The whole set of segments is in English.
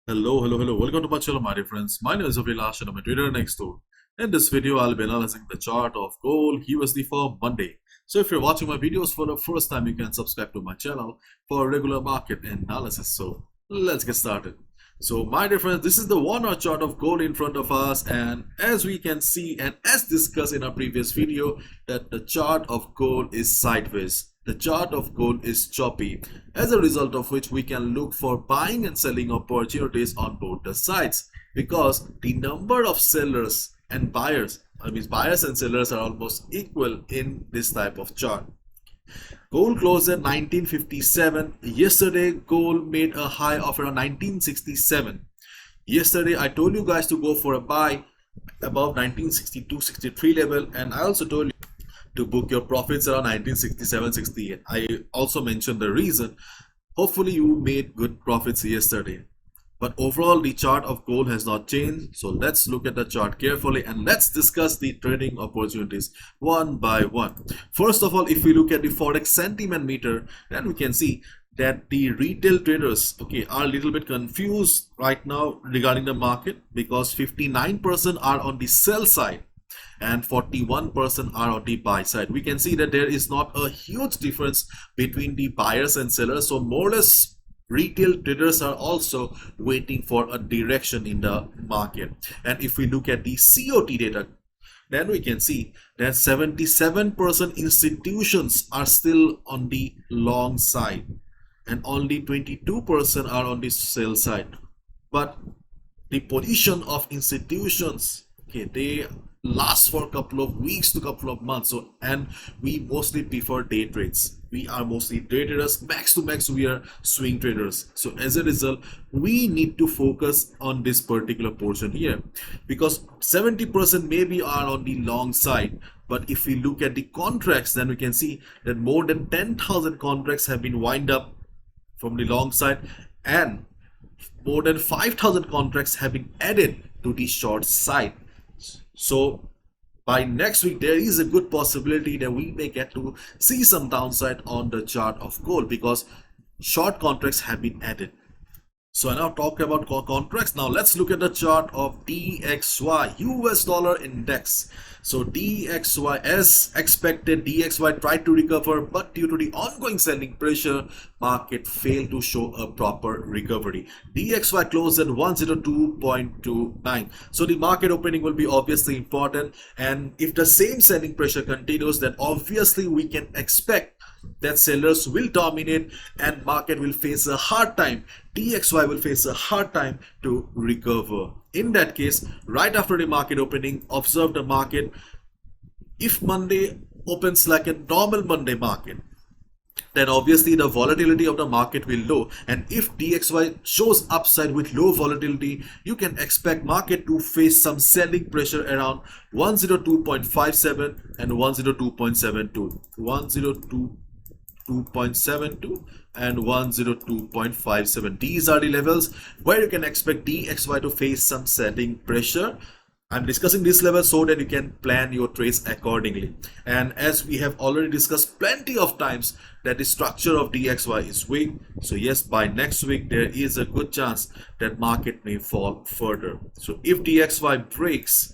Hello. Welcome to my channel, my dear friends. My name is Avilash and I'm a trader next door. In this video, I'll be analyzing the chart of gold USD for Monday. So if you're watching my videos for the first time, you can subscribe to my channel for regular market analysis. So let's get started. So my dear friends, this is the 1 hour chart of gold in front of us, and as we can see and as discussed in our previous video, that the chart of gold is sideways. The chart of gold is choppy, as a result of which we can look for buying and selling opportunities on both the sides, because the number of sellers and buyers, buyers and sellers, are almost equal in this type of chart. Gold closed at 1957. Yesterday, gold made a high of around 1967. Yesterday, I told you guys to go for a buy above 1962-63 level, and I also told you to book your profits around 1967-68. I also mentioned the reason. Hopefully you made good profits yesterday. But overall, the chart of gold has not changed. So let's look at the chart carefully and let's discuss the trading opportunities one by one. First of all, if we look at the Forex sentiment meter, then we can see that the retail traders, are a little bit confused right now regarding the market, because 59% are on the sell side and 41% are on the buy side. We can see that there is not a huge difference between the buyers and sellers. So more or less, retail traders are also waiting for a direction in the market. And if we look at the COT data, then we can see that 77% institutions are still on the long side and only 22% are on the sell side. But the position of institutions, they last for a couple of weeks to couple of months. So, and we mostly prefer day trades. We are mostly day traders. Max to max, we are swing traders. So as a result, we need to focus on this particular portion here, because 70% maybe are on the long side. But if we look at the contracts, then we can see that more than 10,000 contracts have been wind up from the long side, and more than 5,000 contracts have been added to the short side. So by next week, there is a good possibility that we may get to see some downside on the chart of gold, because short contracts have been added. So I now talk about contracts. Now let's look at the chart of DXY, US dollar index. So DXY, as expected, DXY tried to recover, but due to the ongoing selling pressure, market failed to show a proper recovery. DXY closed at 102.29. So the market opening will be obviously important, and if the same selling pressure continues, then obviously we can expect that sellers will dominate and market will face a hard time. DXY will face a hard time to recover. In that case, right after the market opening, observe the market. If Monday opens like a normal Monday market, then obviously the volatility of the market will low, and if DXY shows upside with low volatility, you can expect market to face some selling pressure around 102.57 and 102.72. 102.72 and 102.57. These are the levels where you can expect DXY to face some selling pressure. I'm discussing this level so that you can plan your trades accordingly. And as we have already discussed plenty of times, that the structure of DXY is weak. So yes, by next week there is a good chance that market may fall further. So if DXY breaks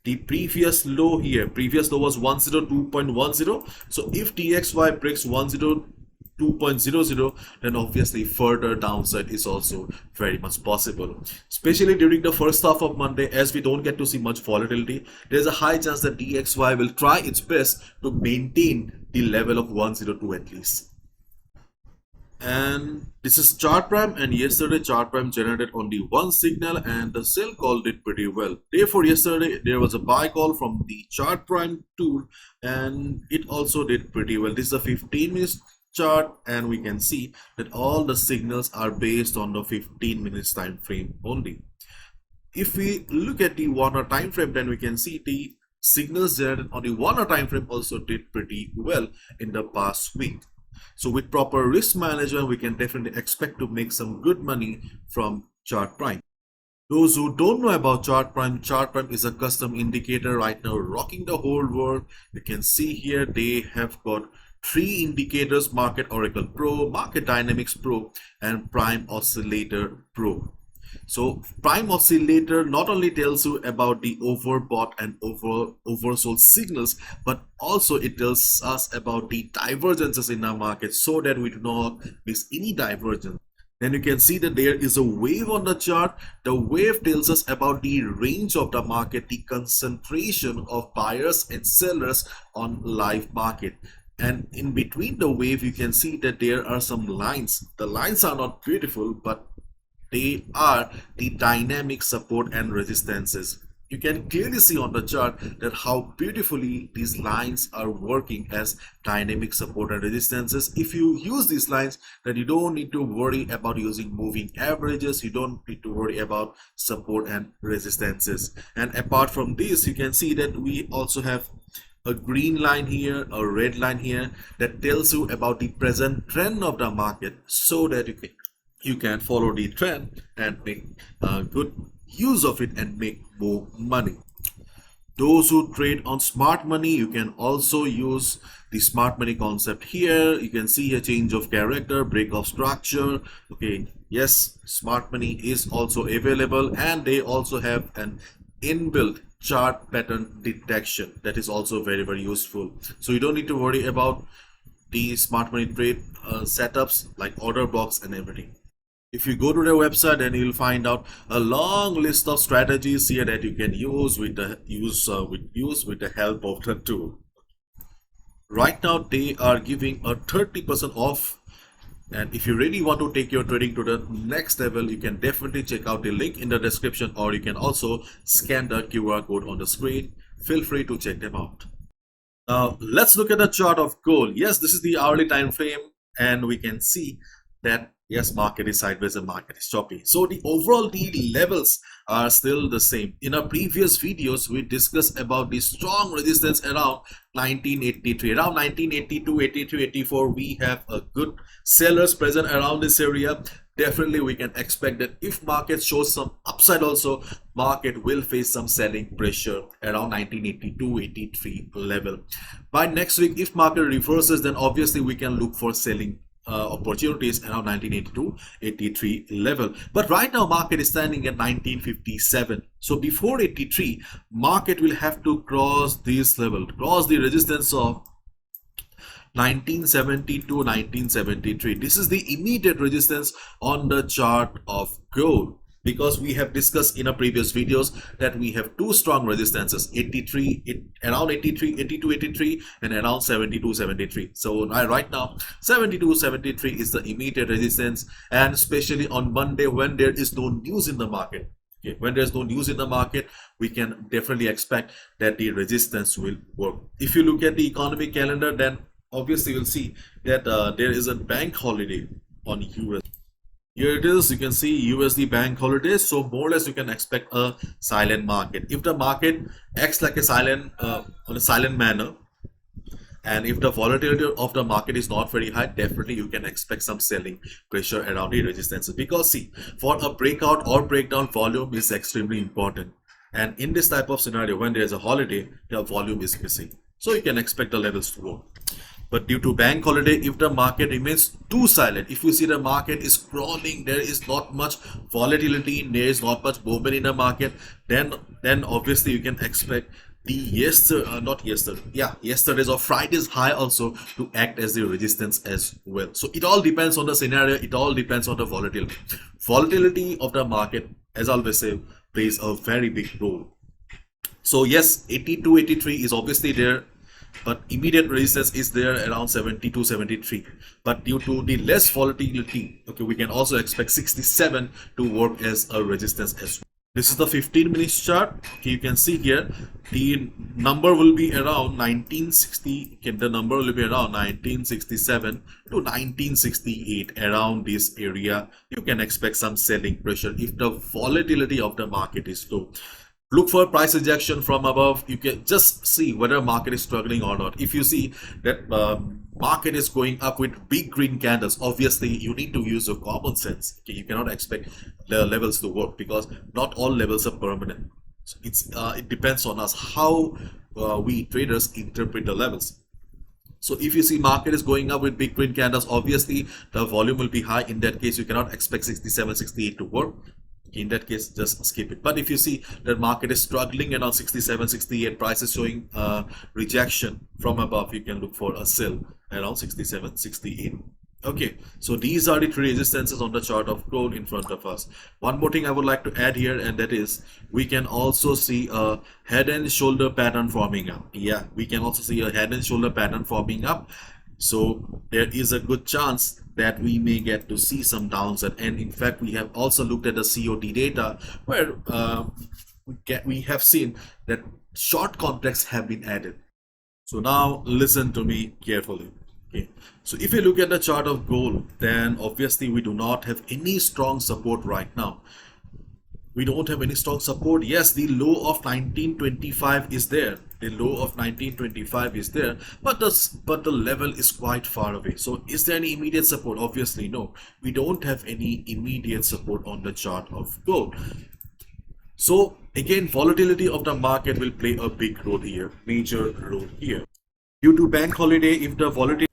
the previous low here, previous low was 102.10. so if DXY breaks 102.00, then obviously further downside is also very much possible, especially during the first half of Monday. As we don't get to see much volatility, there's a high chance that DXY will try its best to maintain the level of 102 at least. And this is chart prime, and yesterday chart prime generated only one signal and the sell call did pretty well. Therefore yesterday there was a buy call from the chart prime tool and it also did pretty well. This is a 15 minutes chart, and we can see that all the signals are based on the 15 minutes time frame only. If we look at the 1 hour time frame, then we can see the signals generated on the 1 hour time frame also did pretty well in the past week. So with proper risk management, we can definitely expect to make some good money from chart prime. Those who don't know about chart prime is a custom indicator right now rocking the whole world. You can see here they have got 3 indicators: Market Oracle Pro, Market Dynamics Pro, and Prime Oscillator Pro. So prime oscillator not only tells you about the overbought and oversold signals, but also it tells us about the divergences in our market so that we do not miss any divergence. Then you can see that there is a wave on the chart. The wave tells us about the range of the market, the concentration of buyers and sellers on live market. And in between the wave, you can see that there are some lines. The lines are not beautiful, but they are the dynamic support and resistances. You can clearly see on the chart that how beautifully these lines are working as dynamic support and resistances. If you use these lines, then you don't need to worry about using moving averages. You don't need to worry about support and resistances. And apart from this, you can see that we also have a green line here, a red line here, that tells you about the present trend of the market so that you can follow the trend and make good use of it and make more money. Those who trade on smart money, you can also use the smart money concept here. You can see a change of character, break of structure. Okay, yes, smart money is also available, and they also have an inbuilt chart pattern detection that is also very useful. So you don't need to worry about the smart money trade setups like order blocks and everything. If you go to their website, then you'll find out a long list of strategies here that you can use with the help of the tool. Right now, they are giving a 30% off, and if you really want to take your trading to the next level, you can definitely check out the link in the description, or you can also scan the QR code on the screen. Feel free to check them out. Now, let's look at the chart of gold. Yes, this is the hourly time frame, and we can see that yes, market is sideways and market is choppy. So the overall the levels are still the same. In our previous videos, we discussed about the strong resistance around 1983. Around 1982, 83, 84, we have a good sellers present around this area. Definitely we can expect that if market shows some upside also, market will face some selling pressure around 1982-83 level. By next week, if market reverses, then obviously we can look for selling opportunities around 1982-83 level. But right now market is standing at 1957. So before 83, market will have to cross this level, cross the resistance of 1970 to 1973. This is the immediate resistance on the chart of gold, because we have discussed in our previous videos that we have two strong resistances, around 82 83 and around 72 73. So right now 72 73 is the immediate resistance, and especially on Monday when there is no news in the market. Okay, when there's no news in the market, we can definitely expect that the resistance will work. If you look at the economic calendar, then obviously you'll see that there is a bank holiday on US. Here it is, you can see USD bank holidays. So more or less you can expect a silent market. If the market acts like a silent on a silent manner, and if the volatility of the market is not very high, definitely you can expect some selling pressure around the resistances. Because see, for a breakout or breakdown, volume is extremely important. And in this type of scenario, when there is a holiday, the volume is missing. So you can expect the levels to work. But due to bank holiday, if the market remains too silent, if you see the market is crawling, there is not much volatility, there is not much movement in the market, then obviously you can expect the yesterday's or Friday's high also to act as the resistance as well. So it all depends on the scenario, it all depends on the volatility. Volatility of the market, as I always say, plays a very big role. So yes, 82 83 is obviously there, but immediate resistance is there around 72 73. But due to the less volatility, okay, we can also expect 67 to work as a resistance as well. This is the 15 minutes chart. Okay, you can see here the number will be around 1960. Okay, the number will be around 1967 to 1968. Around this area, you can expect some selling pressure if the volatility of the market is low. Look for price rejection from above. You can just see whether market is struggling or not. If you see that market is going up with big green candles, obviously you need to use your common sense. Okay, you cannot expect the levels to work because not all levels are permanent. So it depends on us how we traders interpret the levels. So if you see market is going up with big green candles, obviously the volume will be high. In that case, you cannot expect 67 68 to work. In that case, just skip it. But if you see that market is struggling around 67, 68, price is showing rejection from above, you can look for a sell around 67, 68. Okay, so these are the three resistances on the chart of gold in front of us. One more thing I would like to add here, and that is we can also see a head and shoulder pattern forming up. Yeah, we can also see a head and shoulder pattern forming up. So there is a good chance that we may get to see some downside. And in fact, we have also looked at the COD data where we have seen that short contracts have been added. So now listen to me carefully. Okay, so if you look at the chart of gold, then obviously we do not have any strong support right now. We don't have any strong support. Yes, the low of 1925 is there. The low of 1925 is there, but the level is quite far away. So is there any immediate support? Obviously no. We don't have any immediate support on the chart of gold. So again, volatility of the market will play a big role here, major role here. Due to bank holiday, if the volatility,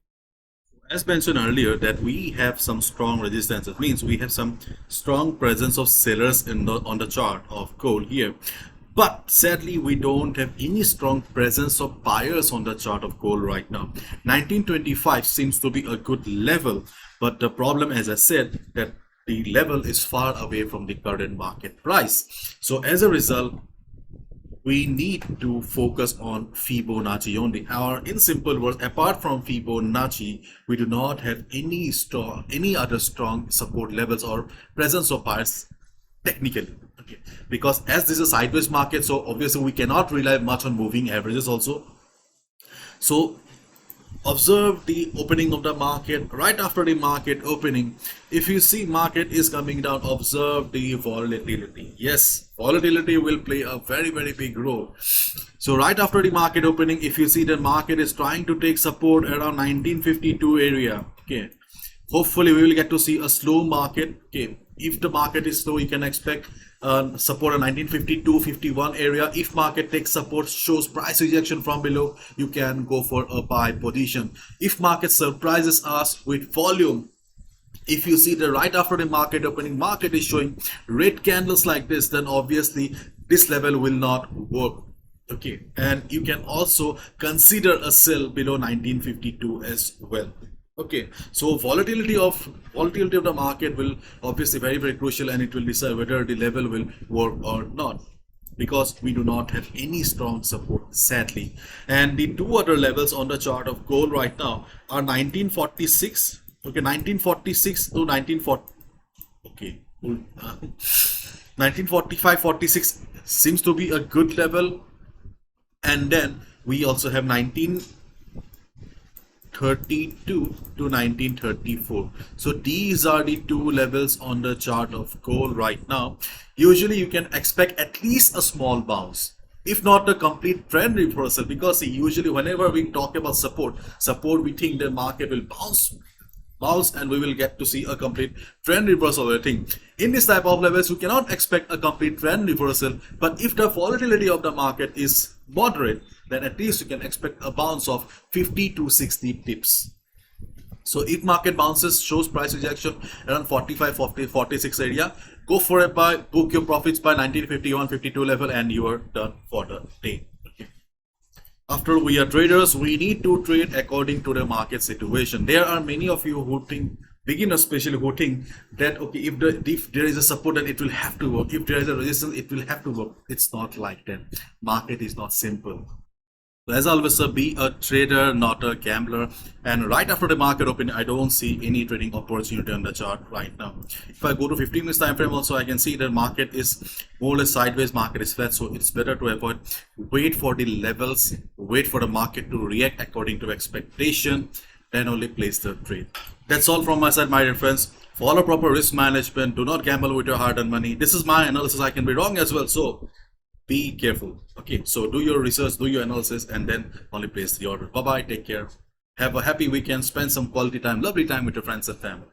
as mentioned earlier, that we have some strong resistance, it means we have some strong presence of sellers on the chart of gold here. But sadly, we don't have any strong presence of buyers on the chart of gold right now. 1925 seems to be a good level, but the problem, as I said, that the level is far away from the current market price. So as a result, we need to focus on Fibonacci only. Or in simple words, apart from Fibonacci, we do not have any other strong support levels or presence of buyers technically. Okay, because as this is a sideways market, so obviously we cannot rely much on moving averages also. So observe the opening of the market. Right after the market opening, if you see market is coming down, observe the volatility. Yes, volatility will play a very big role. So right after the market opening, if you see the market is trying to take support around 1952 area, okay, hopefully we will get to see a slow market. Okay, if the market is slow, you can expect support a 1952-51 area. If market takes support, shows price rejection from below, you can go for a buy position. If market surprises us with volume, if you see the right after the market opening, market is showing red candles like this, then obviously this level will not work. Okay, and you can also consider a sell below 1952 as well. Okay, so volatility of the market will obviously very crucial, and it will decide whether the level will work or not, because we do not have any strong support, sadly. And the two other levels on the chart of gold right now are 1946. Okay, 1946 to 1940. Okay, 1945-46 seems to be a good level, and then we also have 1932 to 1934. So these are the two levels on the chart of gold right now. Usually you can expect at least a small bounce, if not a complete trend reversal, because usually whenever we talk about support, we think the market will bounce and we will get to see a complete trend reversal. I think in this type of levels, we cannot expect a complete trend reversal, but if the volatility of the market is moderate, then at least you can expect a bounce of 50 to 60 pips. So if market bounces, shows price rejection around 45, 40, 46 area, go for a buy, book your profits by 1951-52 level, and you are done for the day. After we are traders, we need to trade according to the market situation. There are many of you who think, beginners especially, who think that okay, if there is a support, then it will have to work. If there is a resistance, it will have to work. It's not like that. Market is not simple. As always, be a trader, not a gambler. And right after the market opening, I don't see any trading opportunity on the chart right now. If I go to 15 minutes time frame also, I can see the market is more or less sideways, market is flat, so it's better to avoid. Wait for the levels, wait for the market to react according to expectation, then only place the trade. That's all from my side, my dear friends. Follow proper risk management. Do not gamble with your hard-earned money. This is my analysis. I can be wrong as well, so be careful. Okay, so do your research, do your analysis, and then only place the order. Bye bye, take care, have a happy weekend, spend some quality time, lovely time with your friends and family.